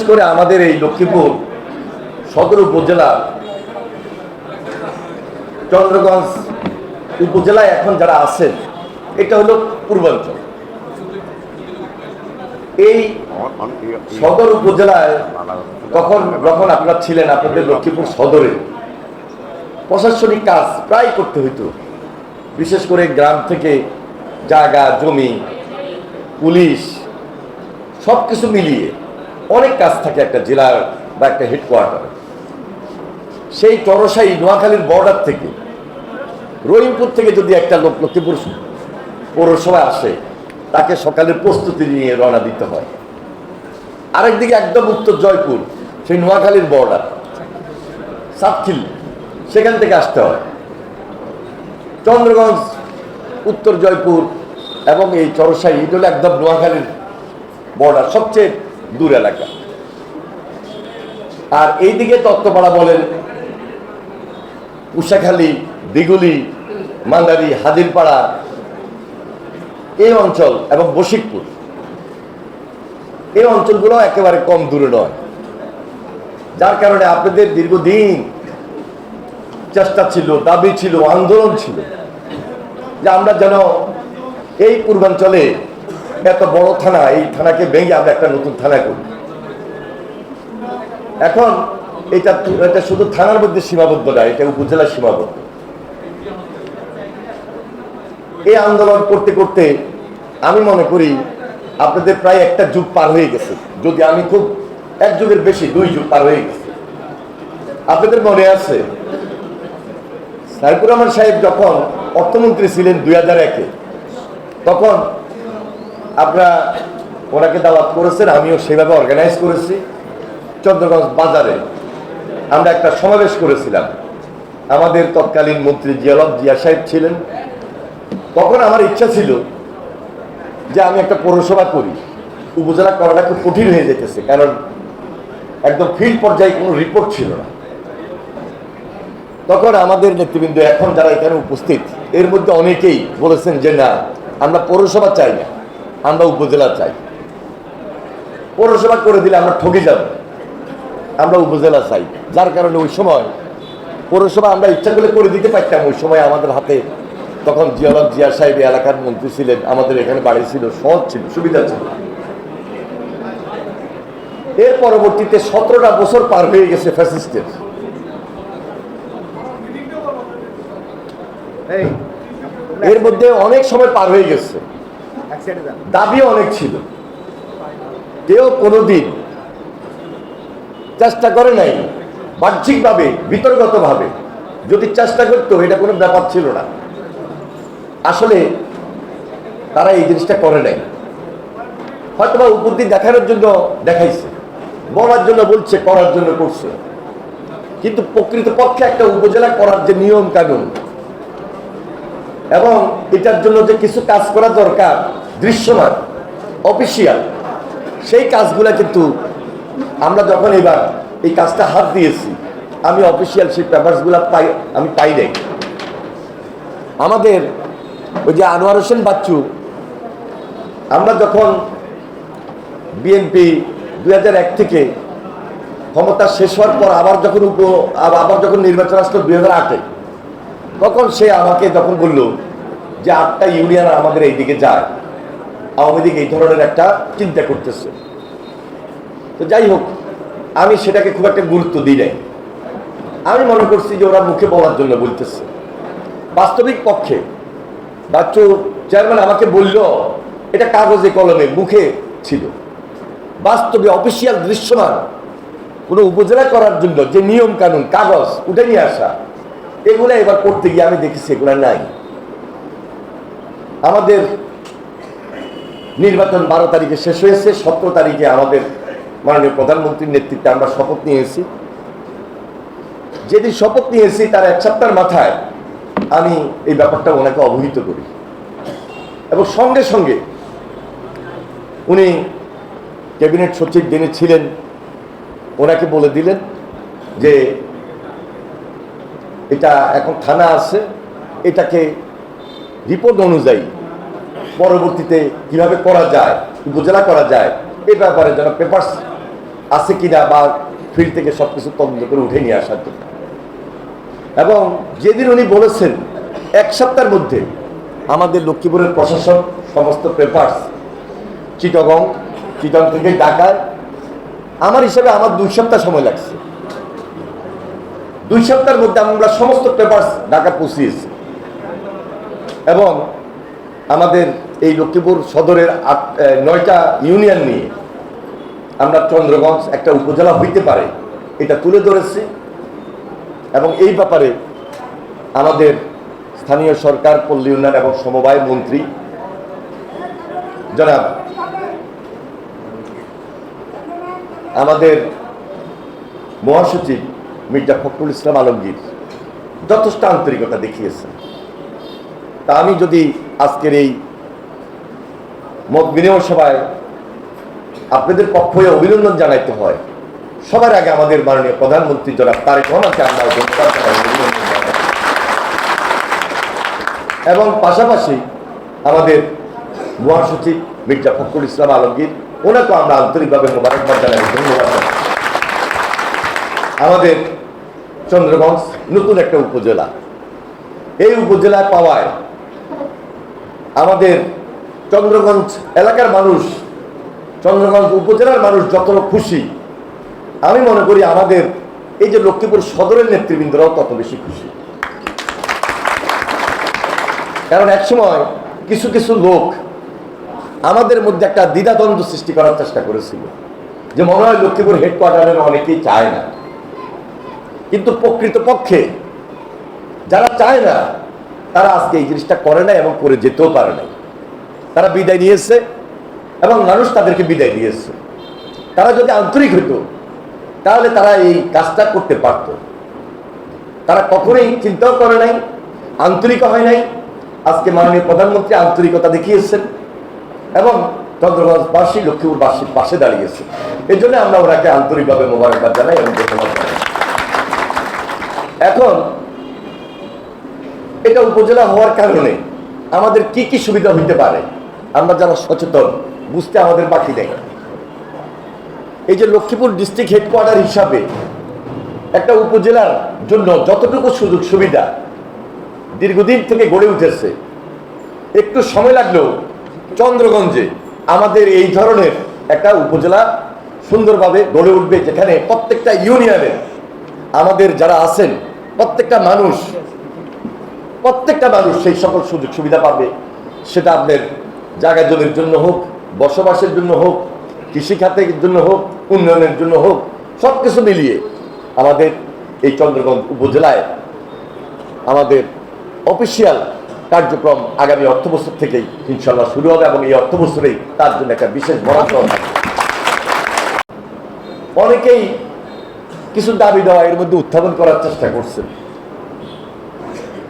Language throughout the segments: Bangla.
করে আমাদের এই লক্ষ্মীপুর সদর উপজেলা চন্দ্রগঞ্জ উপজেলায় এখন যারা আছেন, এটা হলো পূর্বাঞ্চল। এই সদর উপজেলায় যখন আপনারা ছিলেন, আপনাদের লক্ষ্মীপুর সদরে প্রশাসনিক কাজ প্রায় করতে হইতো, বিশেষ করে গ্রাম থেকে জায়গা জমি পুলিশ সব কিছু মিলিয়ে অনেক কাজ থাকে একটা জেলার বা একটা হেডকোয়ার্টার। সেই চরসাই নোয়াখালীর বর্ডার থেকে রহিমপুর থেকে যদি একটা লোক লক্ষ্মীপুর পৌরসভায় আসে, তাকে সকালের প্রস্তুতি নিয়ে রওনা দিতে হয়। আরেকদিকে একদম উত্তর জয়পুর, সেই নোয়াখালীর বর্ডার সাতখিল, সেখান থেকে আসতে হয়। চন্দ্রগঞ্জ, উত্তর জয়পুর এবং এই চরসাই, এটা হলো একদম নোয়াখালীর বর্ডার, সবচেয়ে দূর এলাকা। আর এইদিকে তত্ত্বপাড়া বলেন, উষাখালী, দিগুলি, মান্দারি, হাজিরপাড়া, এই অঞ্চল এবং বশিকপুর, এই অঞ্চলগুলো একেবারে কম দূরে নয়। যার কারণে আপনাদের দীর্ঘদিন চেষ্টা ছিল, দাবি ছিল, আন্দোলন ছিল যে আমরা যেন এই পূর্বাঞ্চলে এত বড় থানা, এই থানাকে ভেঙে আমরা একটা নতুন থানা করি। এখন এটা শুধু থানার মধ্যে সীমাবদ্ধ না, এটা উপজেলার সীমাবদ্ধ। এই আন্দোলন করতে করতে আমি মনে করি আপনাদের প্রায় একটা যুগ পার হয়ে গেছে, যদি আমি খুব এক যুগের বেশি, 2 যুগ পার হয়ে গেছে। আপনাদের মনে আছে সাইফুর রহমান সাহেব যখন অর্থমন্ত্রী ছিলেন 2001-এ, তখন আপনারা ওনাকে দাওয়াত করেছেন, আমিও সেভাবে অর্গানাইজ করেছি। চন্দ্রগঞ্জ বাজারে আমরা একটা সমাবেশ করেছিলাম। আমাদের তৎকালীন মন্ত্রী জিয়া সাহেব ছিলেন। তখন আমার ইচ্ছা ছিল যে আমি একটা পৌরসভা করি। উপজেলা করাটা খুব কঠিন হয়ে যেতেছে, কারণ একদম ফিল্ড পর্যায়ে কোনো রিপোর্ট ছিল না। তখন আমাদের নেতৃবৃন্দ, এখন যারা এখানে উপস্থিত, এর মধ্যে অনেকেই বলেছেন যে না, আমরা পৌরসভা চাই না, আমরা উপজেলা চাই। পৌরসভা করে দিলে আমরা ঠকে যাব, আমরা উপজেলা চাই। যার কারণে ওই সময় পৌরসভা আমরা ইচ্ছা করে দিতে পারতাম। ওই সময় আমাদের হাতে তখন জিয়া সাহেব এলাকার মন্ত্রী ছিলেন, আমাদের এখানে বাড়ি ছিল, সহজ ছিল, সুবিধা ছিল। এর পরবর্তীতে 17টা বছর পার হয়ে গেছে ফ্যাসিস্টের। এর মধ্যে অনেক সময় পার হয়ে গেছে, দাবিও অনেক ছিল। কেউ কোনোদিন চেষ্টা করে নাই বাহ্যিকভাবে, বিতর্কতভাবে যদি চেষ্টা করতো, এটা কোনো ব্যাপার ছিল না। আসলে তারা এই জিনিসটা করে নাই, হয়তোবা উপলব্ধি দেখানোর জন্য দেখাইছে, বলার জন্য বলছে, করার জন্য করছে। কিন্তু প্রকৃতপক্ষে একটা উপজেলা করার যে নিয়ম কানুন এবং এটার জন্য যে কিছু কাজ করা দরকার, দৃশ্যমান, অফিসিয়াল, সেই কাজগুলা কিন্তু আমরা যখন এবার এই কাজটা হাত দিয়েছি, আমি অফিসিয়াল সেই পেপারসগুলা আমি পাই নাই। আমাদের ওই যে আনোয়ার হোসেন বাচ্চু, আমরা যখন বিএনপি 2001 থেকে ক্ষমতা শেষ হওয়ার পর আবার যখন নির্বাচন আসলো 2008-এ, তখন সে আমাকে যখন বলল যে 8টা ইউনিয়ন আমাদের এইদিকে যায়, আওয়ামী লীগ এই ধরনের একটা চিন্তা করতেছে। তো যাই হোক, আমি সেটাকে খুব একটা গুরুত্ব দিই নাই। আমি মনে করছি যে ওরা মুখে বলার জন্য বলতেছে। বাস্তবিক পক্ষে বাচ্চু চেয়ারম্যান আমাকে বলল, এটা কাগজে কলমে মুখে ছিল। বাস্তবে অফিসিয়াল দৃশ্যমান কোনো উপজেলা করার জন্য যে নিয়ম কানুন, কাগজ উঠে নিয়ে আসা, এগুলো এবার করতে গিয়ে আমি দেখেছি এগুলো নাই। আমাদের নির্বাচন 12 তারিখে শেষ হয়েছে, 17 তারিখে আমাদের মাননীয় প্রধানমন্ত্রীর নেতৃত্বে আমরা শপথ নিয়েছি। যেদিন শপথ নিয়েছি তার 1 সপ্তাহের মাথায় আমি এই ব্যাপারটা ওনাকে অবহিত করি, এবং সঙ্গে সঙ্গে উনি ক্যাবিনেট সচিব যিনি ছিলেন, ওনাকে বলে দিলেন যে এটা এখন থানা আছে, এটাকে রিপোর্ট অনুযায়ী পরবর্তীতে কিভাবে করা যায়, উপজেলা করা যায়, এই ব্যাপারে যেন পেপারস আছে কিনা বা ফিল্ড থেকে সবকিছু তদন্ত করে উঠে নিয়ে আসার জন্য। এবং যেদিন উনি বলেছেন 1 সপ্তাহের মধ্যে আমাদের লক্ষ্মীপুরের প্রশাসন সমস্ত পেপারস চিটাগং থেকে ঢাকায়, আমার হিসাবে আমার 2 সপ্তাহ সময় লাগছে। 2 সপ্তাহের মধ্যে আমরা সমস্ত পেপারস ঢাকা পৌঁছিয়েছি এবং আমাদের এই লক্ষ্মীপুর সদরের 9টা ইউনিয়ন নিয়ে আমরা চন্দ্রগঞ্জ একটা উপজেলা হইতে পারে এটা তুলে ধরেছি। এবং এই ব্যাপারে আমাদের স্থানীয় সরকার, পল্লী উন্নয়ন এবং সমবায় মন্ত্রী জনাব আমাদের মহাসচিব মির্জা ফখরুল ইসলাম আলমগীর যথেষ্ট আন্তরিকতা দেখিয়েছেন। তা আমি যদি আজকের এই মত বিনিময় সভায় আপনাদের পক্ষে অভিনন্দন জানাইতে হয়, সবার আগে আমাদের মাননীয় প্রধানমন্ত্রী জনাব তারেক রহমানকে আমরা ধন্যবাদ জানাই এবং পাশাপাশি আমাদের মহাসচিব মির্জা ফখরুল ইসলাম আলমগীর ওনাকেও আমরা আন্তরিকভাবে মোবারকবাদ জানাই, ধন্যবাদ। আমাদের চন্দ্রগঞ্জ নতুন একটা উপজেলা, এই উপজেলায় পাওয়ায় আমাদের চন্দ্রগঞ্জ এলাকার মানুষ, চন্দ্রগঞ্জ উপজেলার মানুষ যত খুশি, আমি মনে করি আমাদের এই যে লক্ষ্মীপুর সদরের নেতৃবৃন্দরাও তত বেশি খুশি। কারণ একসময় কিছু কিছু লোক আমাদের মধ্যে একটা দ্বিধাদ্বন্দ্ব সৃষ্টি করার চেষ্টা করেছিল যে মনে হয় লক্ষ্মীপুর হেডকোয়ার্টারের অনেকেই চায় না, কিন্তু প্রকৃতপক্ষে যারা চায় না তারা আজকে এই জিনিসটা করে না এবং করে যেতেও পারে না। তারা বিদায় নিয়েছে এবং মানুষ তাদেরকে বিদায় দিয়েছে। তারা যদি আন্তরিক হতো তাহলে তারা এই কাজটা করতে পারত। তারা কখনোই চিন্তাও করে নাই, আন্তরিক হয় নাই। আজকে মাননীয় প্রধানমন্ত্রী আন্তরিকতা দেখিয়েছেন এবং চন্দ্রগঞ্জবাসী, লক্ষ্মীপুরবাসীর পাশে দাঁড়িয়েছে। এই জন্য আমরা ওনাকে আন্তরিকভাবে মোবারকবাদ জানাই এবং ধন্যবাদ জানাই। এখন এটা উপজেলা হওয়ার কারণে আমাদের কি কি সুবিধা হইতে পারে আমরা যারা সচেতন বুঝতে আমাদের বাকি নেই। এই যে লক্ষ্মীপুর ডিস্ট্রিক্ট হেডকোয়ার্টার হিসাবে একটা উপজেলার জন্য যতটুকু সুযোগ সুবিধা দীর্ঘদিন থেকে গড়ে উঠেছে, একটু সময় লাগলেও চন্দ্রগঞ্জে আমাদের এই ধরনের একটা উপজেলা সুন্দরভাবে গড়ে উঠবে, যেখানে প্রত্যেকটা ইউনিয়নে আমাদের যারা আছেন প্রত্যেকটা মানুষ সেই সকল সুযোগ সুবিধা পাবে। সেটা আপনার জায়গা জমির জন্য হোক, বসবাসের জন্য হোক, কৃষিখাতের জন্য হোক, উন্নয়নের জন্য হোক, সব কিছু মিলিয়ে আমাদের এই চন্দ্রগঞ্জ উপজেলায় আমাদের অফিসিয়াল কার্যক্রম আগামী অর্থবছর থেকেই ইনশাল্লাহ শুরু হবে এবং এই অর্থবছরেই তার জন্য একটা বিশেষ বরাদ্দ হবে। অনেকেই কিছু দাবি দেওয়া এর মধ্যে উত্থাপন করার চেষ্টা করছেন।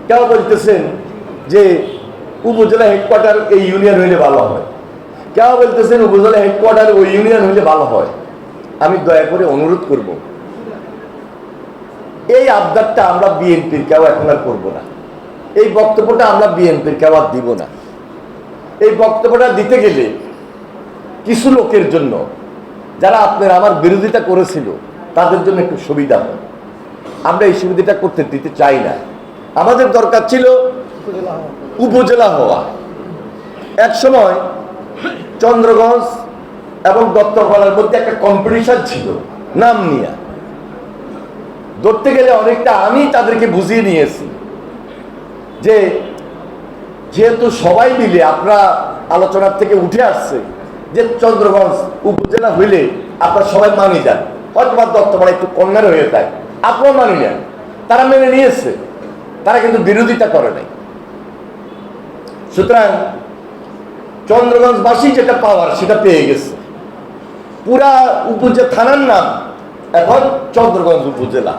কেউ বলতেছেন যে উপজেলা হেডকোয়ার্টার এই ইউনিয়ন হইলে ভালো হয়, কেউ বলতেছেন উপজেলা হেডকোয়ার্টার ওই ইউনিয়ন হইলে ভালো হয়। আমি দয়া করে অনুরোধ করব, এই আবদারটা আমরা বিএনপির কেউ এখন আর করবো না। এই বক্তব্যটা আমরা বিএনপির কেউ আর দিব না। এই বক্তব্যটা দিতে গেলে কিছু লোকের জন্য, যারা আপনার আমার বিরোধিতা করেছিল, তাদের জন্য একটু সুবিধা হয়। আমরা এই সুবিধাটা করতে দিতে চাই না। আমাদের দরকার ছিল উপজেলা হওয়া। এক সময় চন্দ্রগঞ্জ এবং দত্তপাড়ার মধ্যে একটা কম্পিটিশন ছিল নাম নিয়ে। ধরতে গেলে অনেকটা আমি তাদেরকে বুঝিয়ে নিয়েছি যে যেহেতু সবাই মিলে আপনারা আলোচনার থেকে উঠে আসছে যে চন্দ্রগঞ্জ উপজেলা হইলে আপনারা সবাই মানি যান, হয়তো বা দত্তপাড়া একটু কন্যার হয়ে যায়, আপনারা মানি নেন। তারা মেনে নিয়েছে, তারা কিন্তু বিরোধিতা করে নাই। সুতরাং চন্দ্রগঞ্জবাসী যেটা পাওয়ার সেটা পেয়ে গেছে। পুরা উপজেলা থানার নাম এখন চন্দ্রগঞ্জ উপজেলা।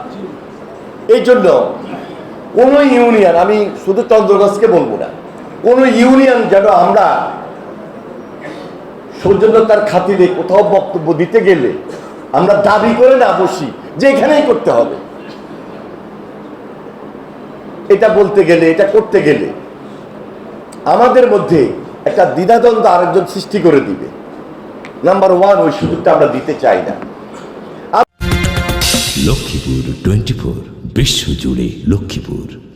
এই জন্য কোন ইউনিয়ন, আমি শুধু চন্দ্রগঞ্জকে বলবো না, কোন ইউনিয়ন যেন আমরা সৌজন্যতার খাতিরে কোথাও বক্তব্য দিতে গেলে আমরা দাবি করে না বসি যে এখানেই করতে হবে। এটা বলতে গেলে, এটা করতে গেলে আমাদের মধ্যে একটা দ্বিধাদ্বন্দ্ব আরেকজন সৃষ্টি করে দিবে। নাম্বার ওয়ান, ওই সুযোগটা আমরা দিতে চাই না। লক্ষ্মীপুর 24 বিশ্বজুড়ে লক্ষ্মীপুর।